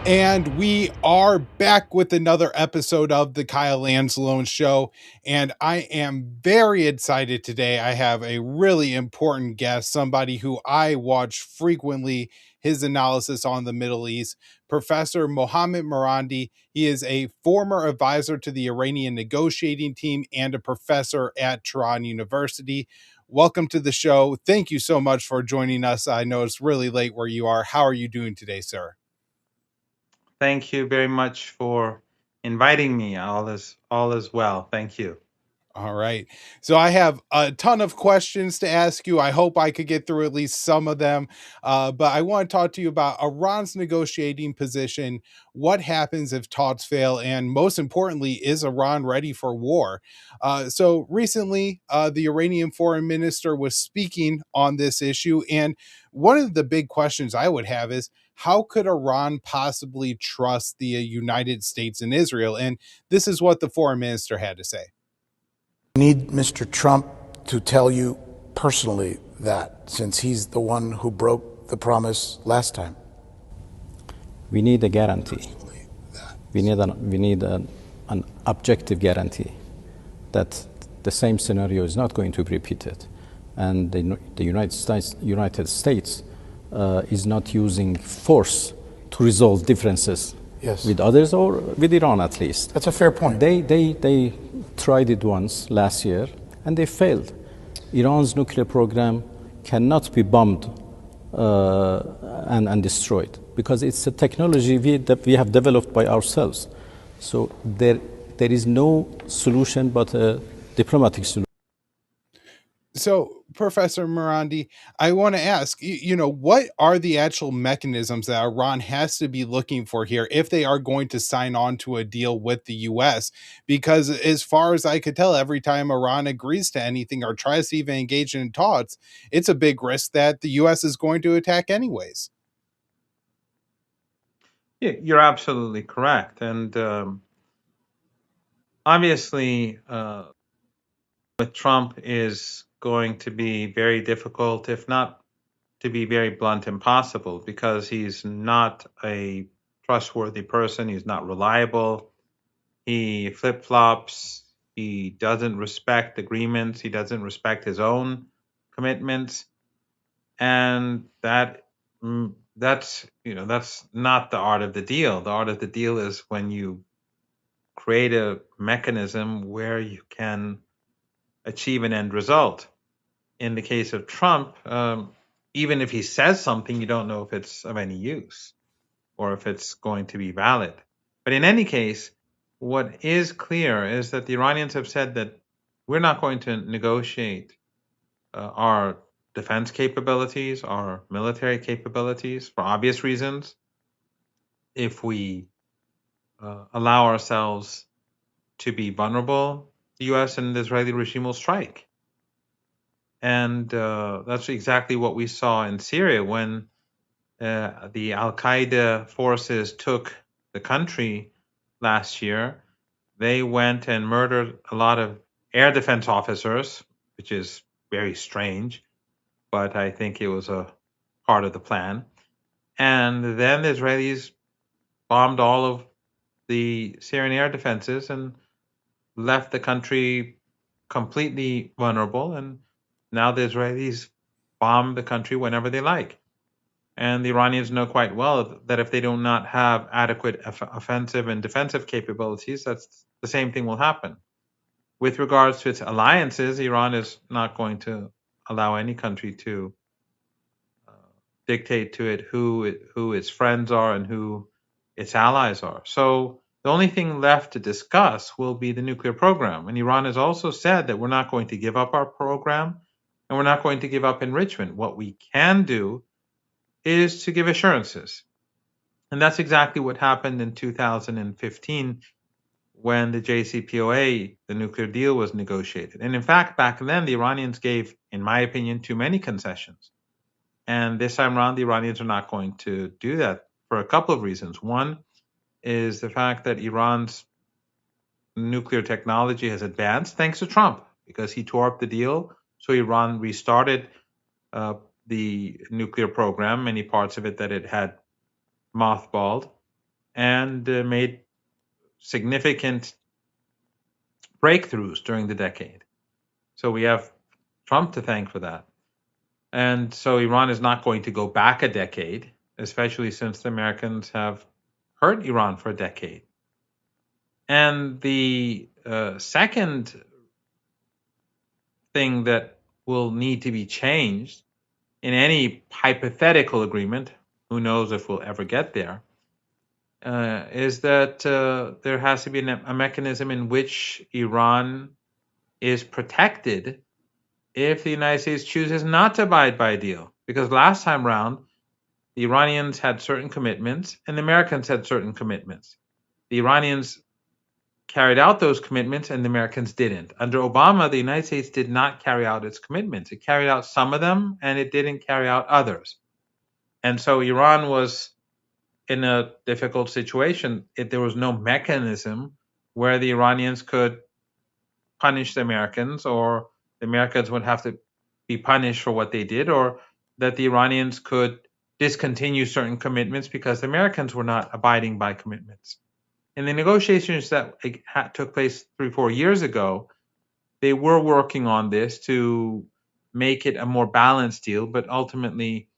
And we are back with another episode of the Kyle Lanslone Show. And I am very excited today. I have a really important guest, somebody who I watch frequently his analysis on the Middle East, Professor Mohammad Marandi. He is a former advisor to the Iranian negotiating team and a professor at Tehran University. Welcome to the show. Thank you so much for joining us. I know it's really late where you are. How are you doing today, sir? Thank you very much for inviting me. All is well. Thank you. All right. So I have a ton of questions to ask you. I hope I could get through at least some of them. But I want to talk to you about Iran's negotiating position. What happens if talks fail? And most importantly, is Iran ready for war? So recently, the Iranian foreign minister was speaking on this issue. And one of the big questions I would have is, how could Iran possibly trust the United States and Israel? And this is what the foreign minister had to say. Need Mr. Trump to tell you personally that, since he's the one who broke the promise last time. We need a guarantee. We need an objective guarantee that the same scenario is not going to be repeated, and the United States is not using force to resolve differences Yes. with others, or with Iran at least. That's a fair point. They tried it once last year and they failed. Iran's nuclear program cannot be bombed and destroyed because it's a technology that we have developed by ourselves. So there is no solution but a diplomatic solution. So, Professor Marandi, I want to ask, what are the actual mechanisms that Iran has to be looking for here if they are going to sign on to a deal with the US? Because as far as I could tell, every time Iran agrees to anything or tries to even engage in talks, it's a big risk that the US is going to attack anyways. Yeah, you're absolutely correct. And obviously, with Trump is going to be very difficult, if not to be very blunt, impossible, because he's not a trustworthy person. He's not reliable. He flip flops. He doesn't respect agreements. He doesn't respect his own commitments. And that's not the art of the deal. The art of the deal is when you create a mechanism where you can achieve an end result. In the case of Trump, even if he says something, you don't know if it's of any use or if it's going to be valid. But in any case, what is clear is that the Iranians have said that we're not going to negotiate our defense capabilities, our military capabilities, for obvious reasons. If we allow ourselves to be vulnerable, the US and the Israeli regime will strike. And that's exactly what we saw in Syria when the Al Qaeda forces took the country last year. They went and murdered a lot of air defense officers, which is very strange, but I think it was a part of the plan. And then the Israelis bombed all of the Syrian air defenses and left the country completely vulnerable. And now the Israelis bomb the country whenever they like. And the Iranians know quite well that if they do not have adequate offensive and defensive capabilities, that's the same thing will happen. With regards to its alliances, Iran is not going to allow any country to dictate to it who its friends are and who its allies are. So the only thing left to discuss will be the nuclear program. And Iran has also said that we're not going to give up our program and we're not going to give up enrichment. What we can do is to give assurances. And that's exactly what happened in 2015 when the JCPOA, the nuclear deal, was negotiated. And in fact, back then, the Iranians gave, in my opinion, too many concessions. And this time around, the Iranians are not going to do that for a couple of reasons. One is the fact that Iran's nuclear technology has advanced thanks to Trump, because he tore up the deal. So Iran restarted the nuclear program, many parts of it that it had mothballed. and made significant breakthroughs during the decade. So we have Trump to thank for that. And so Iran is not going to go back a decade, especially since the Americans have hurt Iran for a decade. And the second thing that will need to be changed in any hypothetical agreement, who knows if we'll ever get there, is that there has to be a mechanism in which Iran is protected if the United States chooses not to abide by a deal. Because last time round, the Iranians had certain commitments and the Americans had certain commitments. The Iranians carried out those commitments and the Americans didn't. Under Obama, the United States did not carry out its commitments. It carried out some of them and it didn't carry out others. And so Iran was in a difficult situation. There was no mechanism where the Iranians could punish the Americans, or the Americans would have to be punished for what they did, or that the Iranians could discontinue certain commitments because the Americans were not abiding by commitments. In the negotiations that took place 3-4 years ago, they were working on this to make it a more balanced deal, but ultimately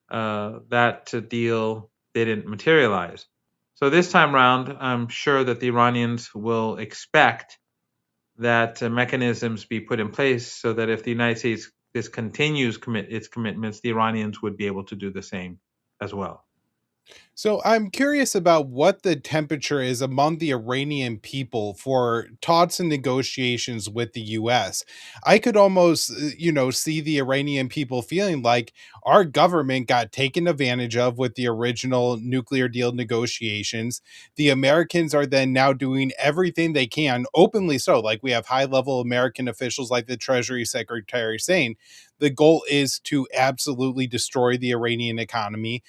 that deal didn't materialize. So this time around, I'm sure that the Iranians will expect that mechanisms be put in place so that if the United States discontinues its commitments, the Iranians would be able to do the same as well. So I'm curious about what the temperature is among the Iranian people for talks and negotiations with the US. I could almost, see the Iranian people feeling like our government got taken advantage of with the original nuclear deal negotiations. The Americans are then now doing everything they can, openly so. Like we have high level American officials like the Treasury Secretary saying the goal is to absolutely destroy the Iranian economy.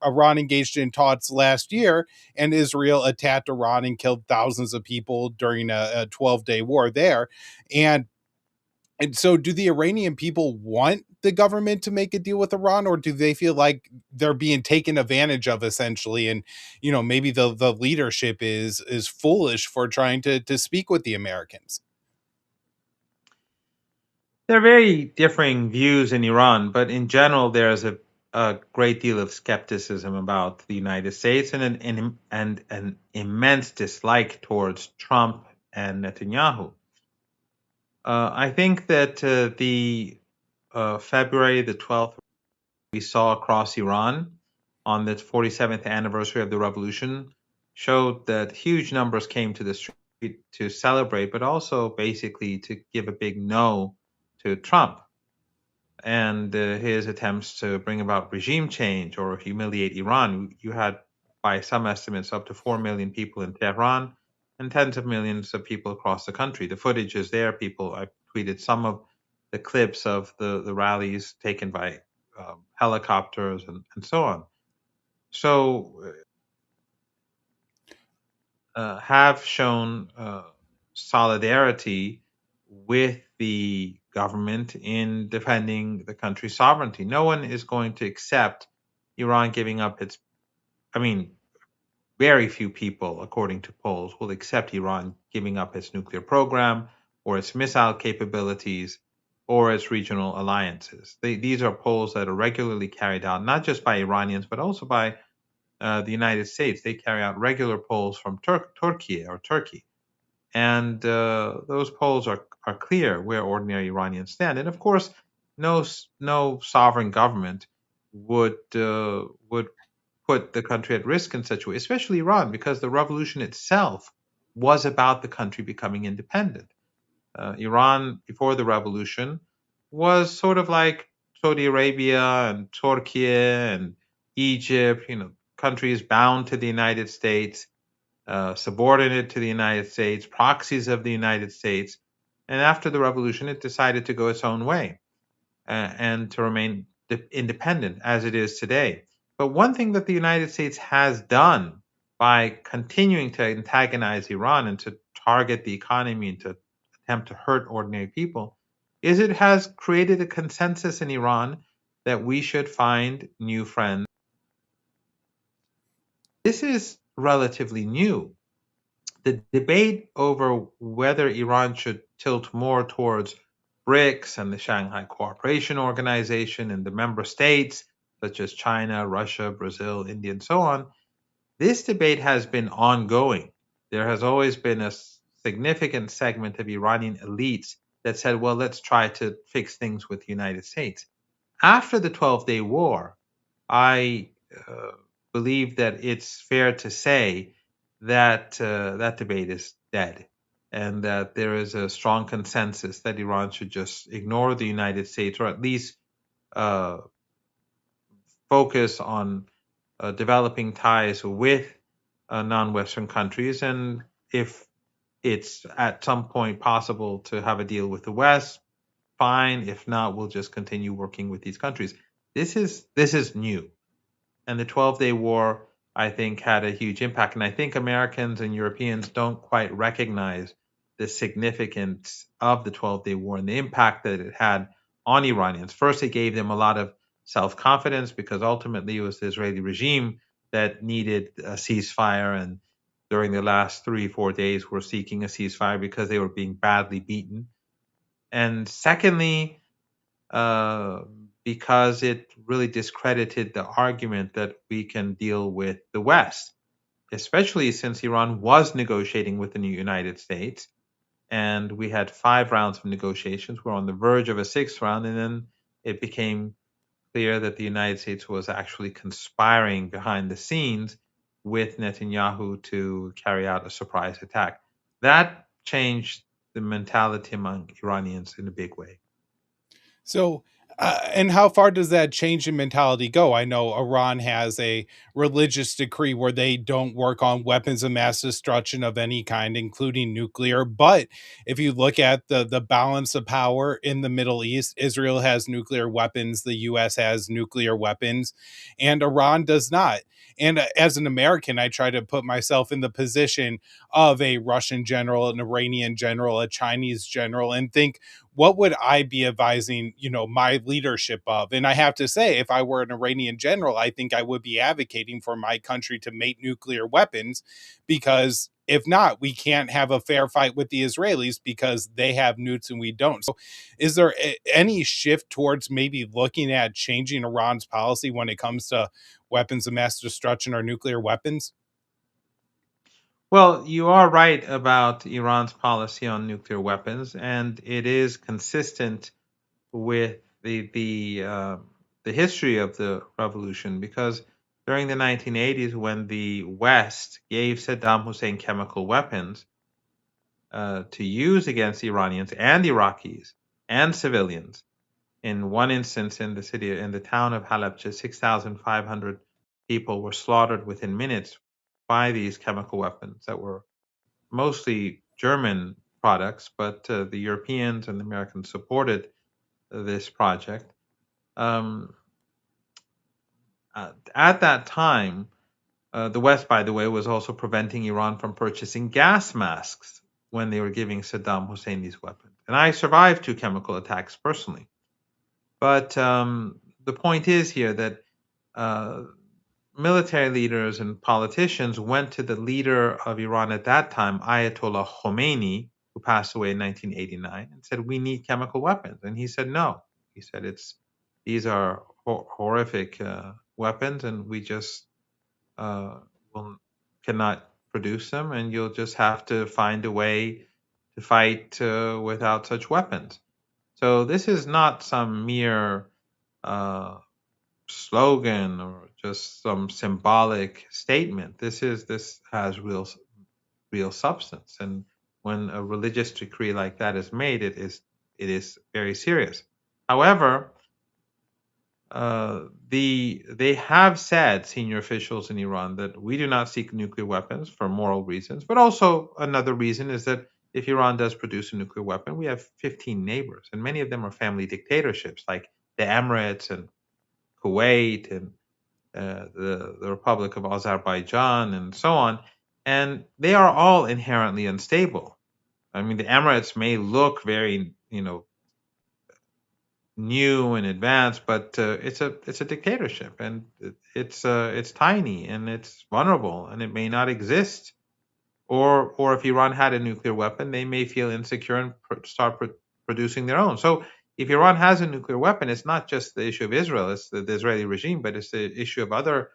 Iran engaged in talks last year, and Israel attacked Iran and killed thousands of people during a 12-day war there. And so, do the Iranian people want the government to make a deal with Iran, or do they feel like they're being taken advantage of essentially? And maybe the leadership is foolish for trying to speak with the Americans. There are very differing views in Iran, but in general, there's a great deal of skepticism about the United States and an immense dislike towards Trump and Netanyahu. I think that the February the 12th we saw across Iran on the 47th anniversary of the revolution showed that huge numbers came to the street to celebrate, but also basically to give a big no to Trump and his attempts to bring about regime change or humiliate Iran. You had, by some estimates, up to 4 million people in Tehran and tens of millions of people across the country. The footage is there. I tweeted some of the clips of the rallies taken by helicopters and so on. So have shown solidarity with the government in defending the country's sovereignty. No one is going to accept Iran giving up very few people, according to polls, will accept Iran giving up its nuclear program or its missile capabilities or its regional alliances. These are polls that are regularly carried out, not just by Iranians, but also by the United States. They carry out regular polls from Turkey. And those polls are clear where ordinary Iranians stand. And of course, no sovereign government would put the country at risk in such a way, especially Iran, because the revolution itself was about the country becoming independent. Iran, before the revolution, was sort of like Saudi Arabia and Turkey and Egypt, countries bound to the United States, subordinate to the United States, proxies of the United States. And after the revolution, it decided to go its own way and to remain independent as it is today. But one thing that the United States has done by continuing to antagonize Iran and to target the economy and to attempt to hurt ordinary people is it has created a consensus in Iran that we should find new friends. This is relatively new. The debate over whether Iran should tilt more towards BRICS and the Shanghai Cooperation Organization and the member states, such as China, Russia, Brazil, India, and so on, this debate has been ongoing. There has always been a significant segment of Iranian elites that said, well, let's try to fix things with the United States. After the 12-day war, I believe that it's fair to say that that debate is dead, and that there is a strong consensus that Iran should just ignore the United States, or at least uh, focus on developing ties with non-Western countries, and if it's at some point possible to have a deal with the West, fine. If not, we'll just continue working with these countries. This is new. And the 12-day war, I think, had a huge impact. And I think Americans and Europeans don't quite recognize the significance of the 12-day war and the impact that it had on Iranians. First, it gave them a lot of self-confidence because ultimately it was the Israeli regime that needed a ceasefire. And during the last 3-4 days, were seeking a ceasefire because they were being badly beaten. And secondly, uh, because it really discredited the argument that we can deal with the West, especially since Iran was negotiating with the United States. And we had 5 rounds of negotiations. We're on the verge of a 6th round. And then it became clear that the United States was actually conspiring behind the scenes with Netanyahu to carry out a surprise attack. That changed the mentality among Iranians in a big way. So, and how far does that change in mentality go? I know Iran has a religious decree where they don't work on weapons of mass destruction of any kind, including nuclear. But if you look at the balance of power in the Middle East, Israel has nuclear weapons, the U.S. has nuclear weapons, and Iran does not. And as an American, I try to put myself in the position of a Russian general, an Iranian general, a Chinese general, and think, what would I be advising, my leadership of? And I have to say, if I were an Iranian general, I think I would be advocating for my country to make nuclear weapons, because if not, we can't have a fair fight with the Israelis because they have nukes and we don't. So is there any shift towards maybe looking at changing Iran's policy when it comes to weapons of mass destruction or nuclear weapons? Well, you are right about Iran's policy on nuclear weapons, and it is consistent with the history of the revolution, because during the 1980s, when the West gave Saddam Hussein chemical weapons to use against Iranians and Iraqis and civilians, in one instance in the town of Halabja, 6,500 people were slaughtered within minutes by these chemical weapons that were mostly German products, but the Europeans and the Americans supported this project. Um, at that time, the West, by the way, was also preventing Iran from purchasing gas masks when they were giving Saddam Hussein these weapons. And I survived 2 chemical attacks personally. But the point is here that uh, military leaders and politicians went to the leader of Iran at that time, Ayatollah Khomeini, who passed away in 1989, and said, "We need chemical weapons." And he said, "No." He said, "These are horrific weapons, and we just uh, cannot produce them, and you'll just have to find a way to fight without such weapons." So this is not some mere uh, slogan or just some symbolic statement. This has real substance, and when a religious decree like that is made, it is very serious. However, they have said, senior officials in Iran, that we do not seek nuclear weapons for moral reasons, but also another reason is that if Iran does produce a nuclear weapon, we have 15 neighbors, and many of them are family dictatorships like the Emirates and Kuwait and the Republic of Azerbaijan and so on, and they are all inherently unstable. I mean, the Emirates may look very, new and advanced, but it's a dictatorship, and it's tiny and it's vulnerable, and it may not exist. Or if Iran had a nuclear weapon, they may feel insecure and start producing their own. So if Iran has a nuclear weapon, it's not just the issue of Israel, it's the Israeli regime, but it's the issue of other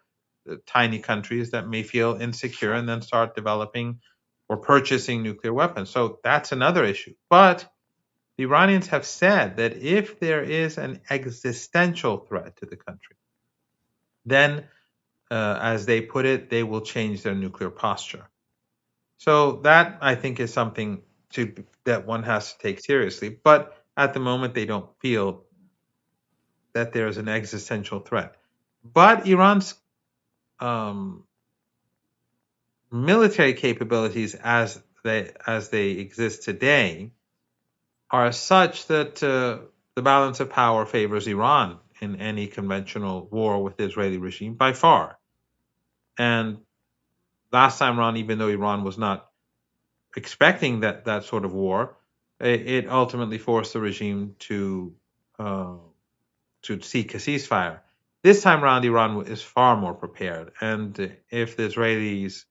tiny countries that may feel insecure and then start developing or purchasing nuclear weapons. So that's another issue. But the Iranians have said that if there is an existential threat to the country, then, as they put it, they will change their nuclear posture. So that, I think, is something that one has to take seriously. But at the moment, they don't feel that there is an existential threat. But Iran's military capabilities, as they exist today, are such that the balance of power favors Iran in any conventional war with the Israeli regime by far. And last time around, even though Iran was not expecting that sort of war, it ultimately forced the regime to seek a ceasefire. This time around, Iran is far more prepared, and if the Israelis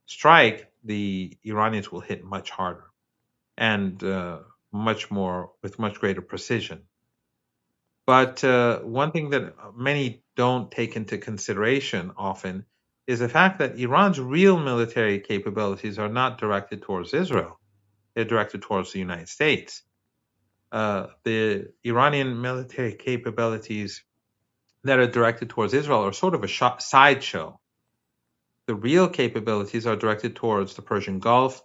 strike, the Iranians will hit much harder and much more with much greater precision. But one thing that many don't take into consideration often is the fact that Iran's real military capabilities are not directed towards Israel. They're directed towards the United States. The Iranian military capabilities that are directed towards Israel are sort of a sideshow. The real capabilities are directed towards the Persian Gulf,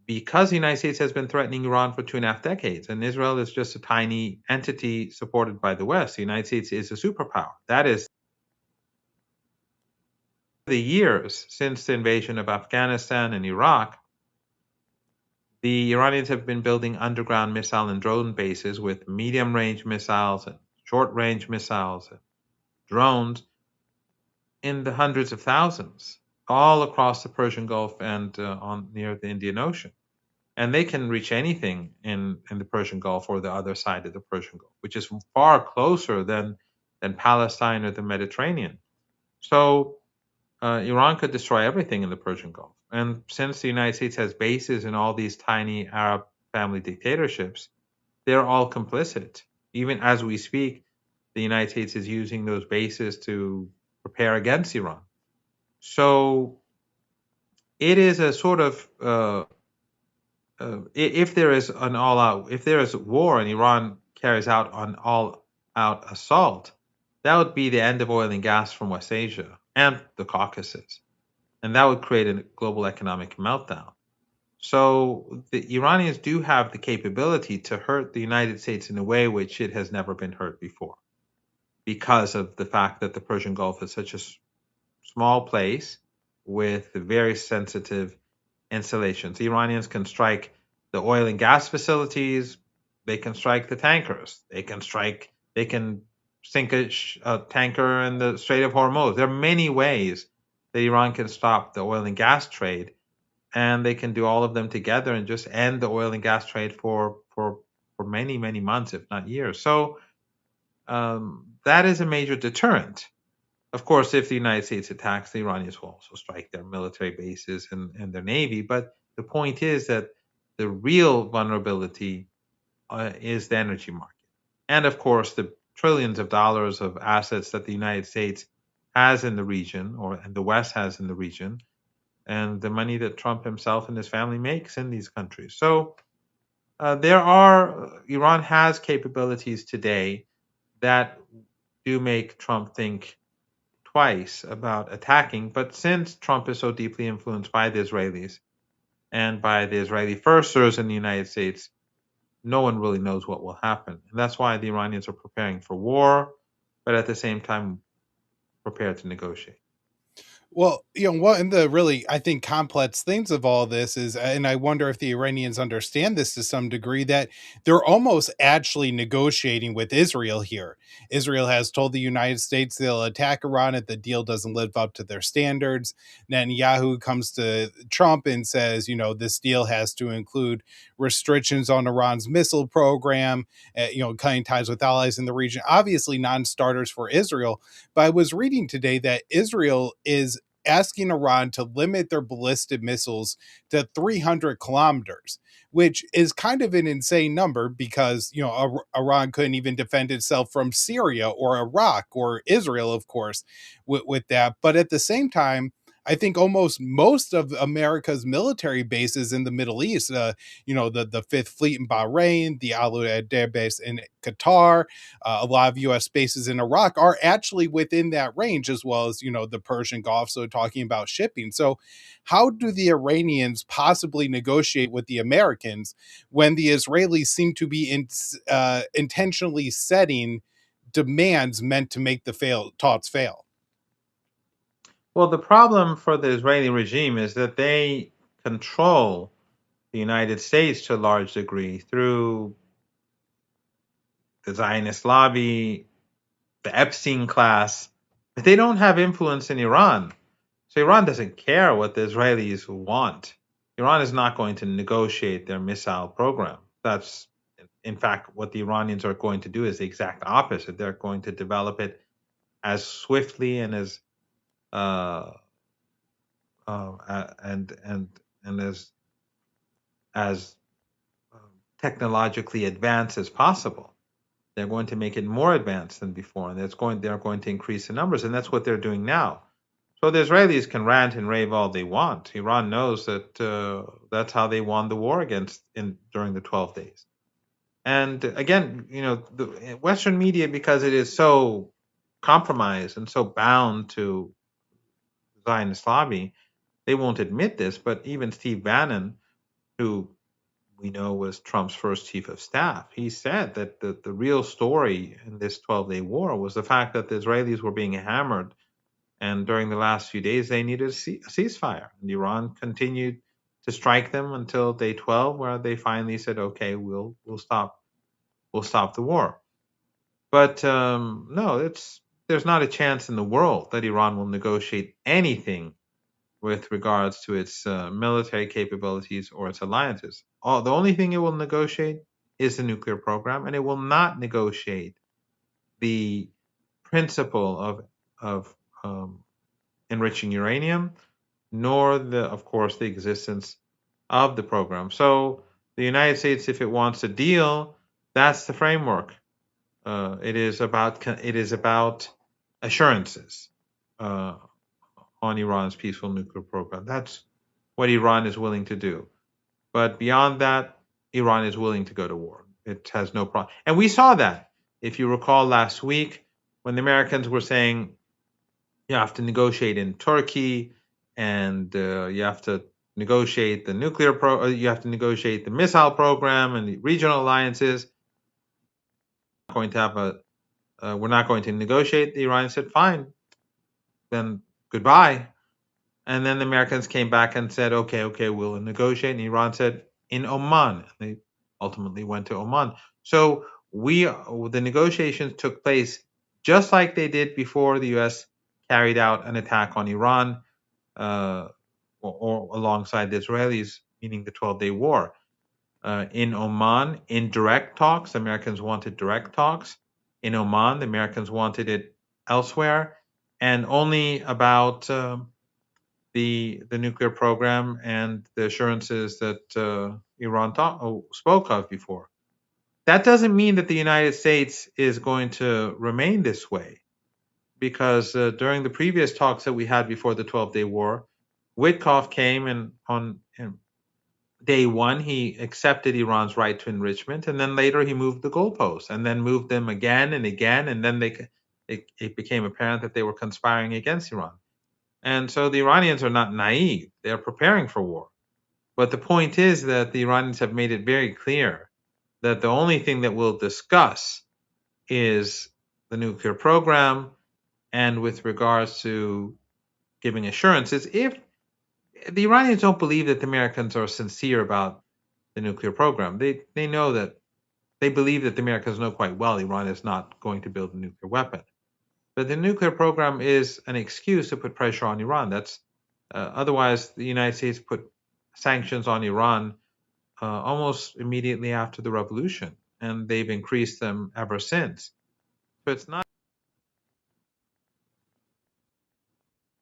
because the United States has been threatening Iran for 2.5 decades, and Israel is just a tiny entity supported by the West. The United States is a superpower. That is, the years since the invasion of Afghanistan and Iraq, the Iranians have been building underground missile and drone bases with medium-range missiles and short-range missiles and drones in the hundreds of thousands, all across the Persian Gulf and near the Indian Ocean. And they can reach anything in the Persian Gulf or the other side of the Persian Gulf, which is far closer than Palestine or the Mediterranean. So Iran could destroy everything in the Persian Gulf. And since the United States has bases in all these tiny Arab family dictatorships, they're all complicit. Even as we speak, the United States is using those bases to prepare against Iran. So it is a sort of if there is war and Iran carries out an all-out assault, that would be the end of oil and gas from West Asia and the Caucasus, and that would create a global economic meltdown. So the Iranians do have the capability to hurt the United States in a way which it has never been hurt before, because of the fact that the Persian Gulf is such a small place with very sensitive installations. The Iranians can strike the oil and gas facilities. They can strike the tankers. They can sink a tanker in the Strait of Hormuz. There are many ways that Iran can stop the oil and gas trade, and they can do all of them together and just end the oil and gas trade for many, many months, if not years. So that is a major deterrent. Of course, if the United States attacks, the Iranians will also strike their military bases and their navy. But the point is that the real vulnerability is the energy market. And of course, the trillions of dollars of assets that the United States has in the region, and the West has in the region, and the money that Trump himself and his family makes in these countries. So Iran has capabilities today that do make Trump think twice about attacking. But since Trump is so deeply influenced by the Israelis and by the Israeli firsters in the United States, no one really knows what will happen. And that's why the Iranians are preparing for war, but at the same time prepared to negotiate. Well, one of the really, I think, complex things of all this is, and I wonder if the Iranians understand this to some degree, that they're almost actually negotiating with Israel here. Israel has told the United States they'll attack Iran if the deal doesn't live up to their standards. Netanyahu comes to Trump and says, this deal has to include restrictions on Iran's missile program, cutting ties with allies in the region, obviously non-starters for Israel. But I was reading today that Israel is asking Iran to limit their ballistic missiles to 300 kilometers, which is kind of an insane number because, Iran couldn't even defend itself from Syria or Iraq or Israel, of course, with that. But at the same time, I think almost most of America's military bases in the Middle East, the Fifth Fleet in Bahrain, the Al Udeid base in Qatar, a lot of U.S. bases in Iraq are actually within that range, as well as, the Persian Gulf. So talking about shipping. So how do the Iranians possibly negotiate with the Americans when the Israelis seem to be intentionally setting demands meant to make the talks fail? Well, the problem for the Israeli regime is that they control the United States to a large degree through the Zionist lobby, the Epstein class, but they don't have influence in Iran. So Iran doesn't care what the Israelis want. Iran is not going to negotiate their missile program. That's, in fact, what the Iranians are going to do is the exact opposite. They're going to develop it as swiftly and as and as technologically advanced as possible. They're going to make it more advanced than before, and they're going to increase the numbers, and that's what they're doing now. So the Israelis can rant and rave all they want. Iran knows that that's how they won the war during the 12 days. And again, the Western media, because it is so compromised and so bound to the Zionist lobby, they won't admit this. But even Steve Bannon, who we know was Trump's first chief of staff, he said that the real story in this 12-day war was the fact that the Israelis were being hammered, and during the last few days they needed a ceasefire. And Iran continued to strike them until day 12, where they finally said, "Okay, we'll stop the war." But no, there's not a chance in the world that Iran will negotiate anything with regards to its military capabilities or its alliances. The only thing it will negotiate is the nuclear program, and it will not negotiate the principle of enriching uranium, nor of course, the existence of the program. So the United States, if it wants a deal, that's the framework. It is about assurances on Iran's peaceful nuclear program. That's what Iran is willing to do. But beyond that, Iran is willing to go to war. It has no problem. And we saw that, if you recall, last week when the Americans were saying you have to negotiate in Turkey, and you have to negotiate the you have to negotiate the missile program and the regional alliances. We're not going to negotiate. The Iranians said, fine, then goodbye. And then the Americans came back and said, okay, we'll negotiate. And Iran said, in Oman. And they ultimately went to Oman. So the negotiations took place just like they did before the U.S. carried out an attack on Iran, or alongside the Israelis, meaning the 12-day war. In Oman, in direct talks, the Americans wanted direct talks. In Oman, the Americans wanted it elsewhere. And only about the nuclear program and the assurances that Iran spoke of before. That doesn't mean that the United States is going to remain this way, because during the previous talks that we had before the 12-day war, Witkoff came, and on day one he accepted Iran's right to enrichment, and then later he moved the goalposts, and then moved them again and again, and then it became apparent that they were conspiring against Iran. And so the Iranians are not naive. They're preparing for war. But the point is that the Iranians have made it very clear that the only thing that we'll discuss is the nuclear program, and with regards to giving assurances, if the Iranians don't believe that the Americans are sincere about the nuclear program. They know that, they believe that the Americans know quite well Iran is not going to build a nuclear weapon. But the nuclear program is an excuse to put pressure on Iran. Otherwise the United States put sanctions on Iran almost immediately after the revolution, and they've increased them ever since. So it's not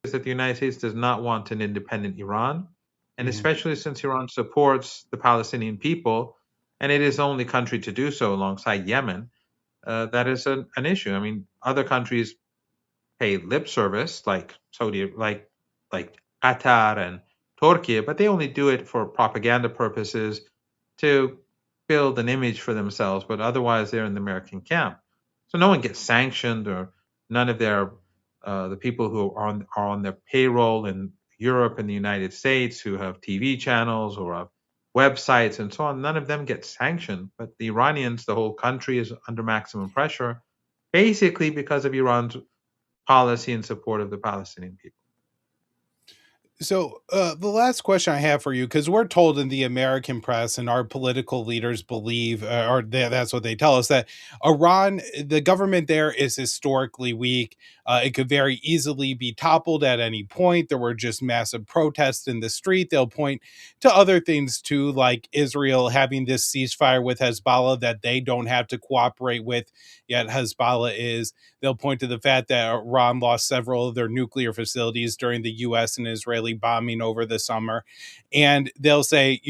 that the United States does not want an independent Iran, and especially since Iran supports the Palestinian people, and it is the only country to do so alongside Yemen, that is an issue. I mean, other countries pay lip service, like like Qatar and Turkey, but they only do it for propaganda purposes to build an image for themselves. But otherwise, they're in the American camp, so no one gets sanctioned, or none of their the people who are on their payroll in Europe and the United States who have TV channels or have websites and so on. None of them get sanctioned, but the Iranians, the whole country is under maximum pressure, basically because of Iran's policy in support of the Palestinian people. So, the last question I have for you, because we're told in the American press and our political leaders believe, that's what they tell us, that Iran, the government there is historically weak. It could very easily be toppled at any point. There were just massive protests in the street. They'll point to other things too, like Israel having this ceasefire with Hezbollah that they don't have to cooperate with, yet Hezbollah is. They'll point to the fact that Iran lost several of their nuclear facilities during the US and Israeli bombing over the summer. And they'll say,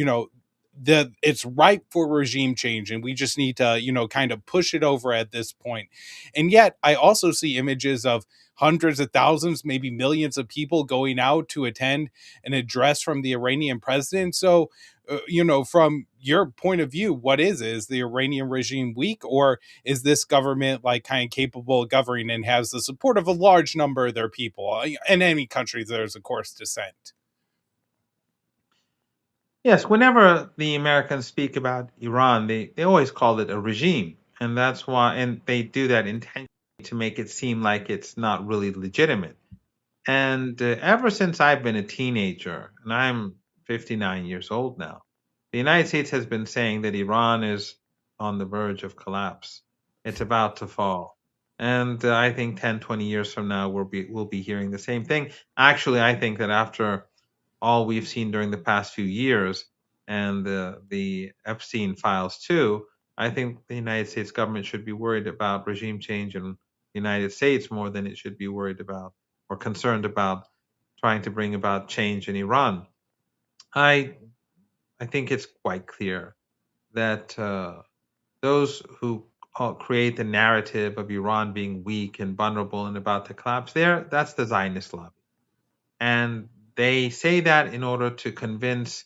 that it's ripe for regime change and we just need to, kind of push it over at this point. And yet I also see images of hundreds of thousands, maybe millions of people going out to attend an address from the Iranian president. So, from your point of view, what is the Iranian regime weak, or is this government like kind of capable of governing and has the support of a large number of their people? In any country, there's of course dissent. Yes, whenever the Americans speak about Iran, they always call it a regime. And that's why, and they do that intentionally to make it seem like it's not really legitimate. And ever since I've been a teenager, and I'm 59 years old now, the United States has been saying that Iran is on the verge of collapse. It's about to fall. And I think 10, 20 years from now, we'll be hearing the same thing. Actually, I think that after all we've seen during the past few years and the Epstein files too, I think the United States government should be worried about regime change in the United States more than it should be worried about or concerned about trying to bring about change in Iran. I I think it's quite clear that those who create the narrative of Iran being weak and vulnerable and about to collapse, that's the Zionist lobby. And they say that in order to convince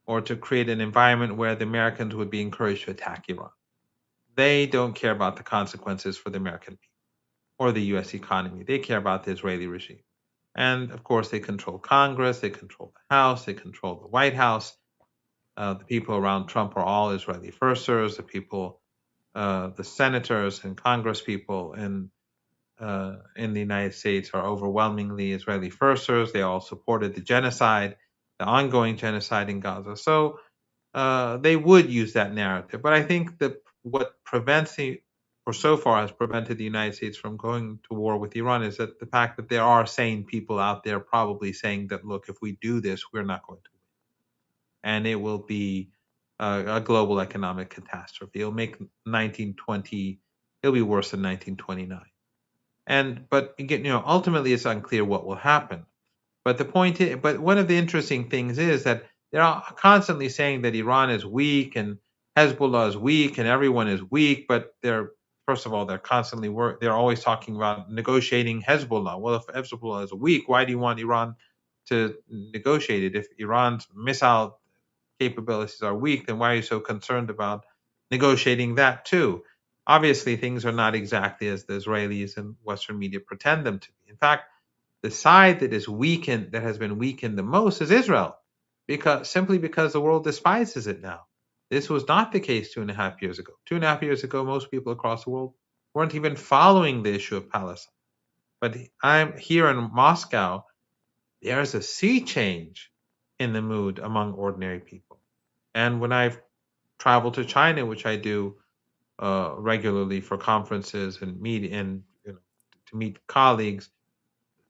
or to create an environment where the Americans would be encouraged to attack Iran. They don't care about the consequences for the American people or the US economy. They care about the Israeli regime. And of course, they control Congress, they control the House, they control the White House. The people around Trump are all Israeli firsters. The senators and Congress people in the United States are overwhelmingly Israeli firsters. They all supported the genocide, the ongoing genocide in Gaza. So they would use that narrative. But I think that what so far has prevented the United States from going to war with Iran is that the fact that there are sane people out there probably saying that, look, if we do this, we're not going to win. And it will be a global economic catastrophe. It'll make 1920, it'll be worse than 1929. But again, ultimately it's unclear what will happen. But but one of the interesting things is that they're constantly saying that Iran is weak and Hezbollah is weak and everyone is weak. But first of all, they're always talking about negotiating Hezbollah. Well, if Hezbollah is weak, why do you want Iran to negotiate it? If Iran's missile capabilities are weak, then why are you so concerned about negotiating that too? Obviously, things are not exactly as the Israelis and Western media pretend them to be. In fact, the side that has been weakened the most is Israel, simply because the world despises it now. This was not the case 2.5 years ago. 2.5 years ago, most people across the world weren't even following the issue of Palestine. But I'm here in Moscow, there's a sea change in the mood among ordinary people. And when I've traveled to China, which I do regularly for conferences and to meet colleagues,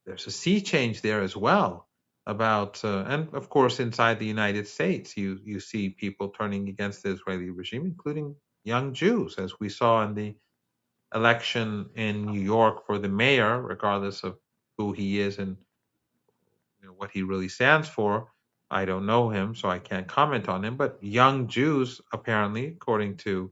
there's a sea change there as well. about, and of course, inside the United States, you see people turning against the Israeli regime, including young Jews, as we saw in the election in New York for the mayor, regardless of who he is and what he really stands for. I don't know him, so I can't comment on him. But young Jews, apparently, according to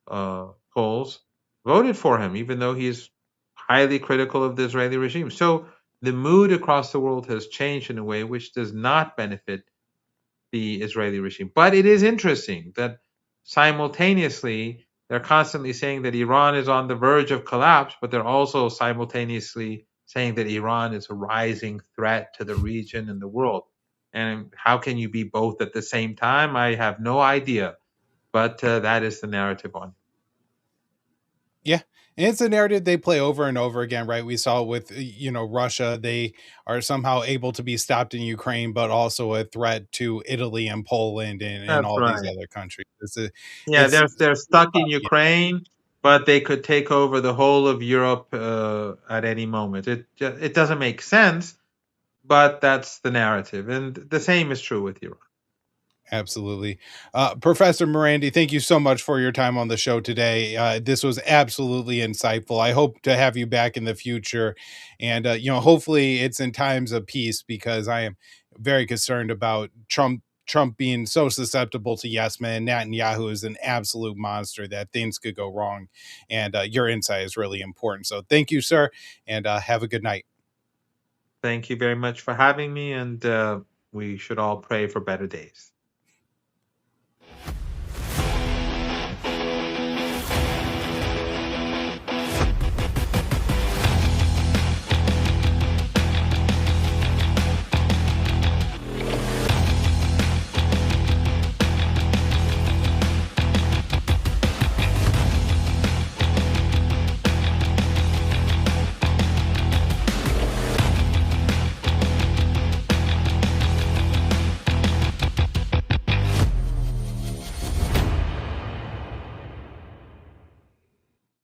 polls, voted for him, even though he's highly critical of the Israeli regime. So the mood across the world has changed in a way which does not benefit the Israeli regime. But it is interesting that simultaneously they're constantly saying that Iran is on the verge of collapse, but they're also simultaneously saying that Iran is a rising threat to the region and the world. And how can you be both at the same time? I have no idea, but that is the narrative on it. Yeah. And it's a narrative they play over and over again, right? We saw with, Russia, they are somehow able to be stopped in Ukraine, but also a threat to Italy and Poland and That's all these right. other countries. Yeah, It's they're stuck in Ukraine, but they could take over the whole of Europe at any moment. It doesn't make sense, but that's the narrative, and the same is true with Iran. Absolutely. Professor Morandi, thank you so much for your time on the show today. This was absolutely insightful. I hope to have you back in the future. And, hopefully it's in times of peace, because I am very concerned about Trump being so susceptible to yes men. Netanyahu is an absolute monster that things could go wrong. And your insight is really important. So thank you, sir. And have a good night. Thank you very much for having me, and we should all pray for better days.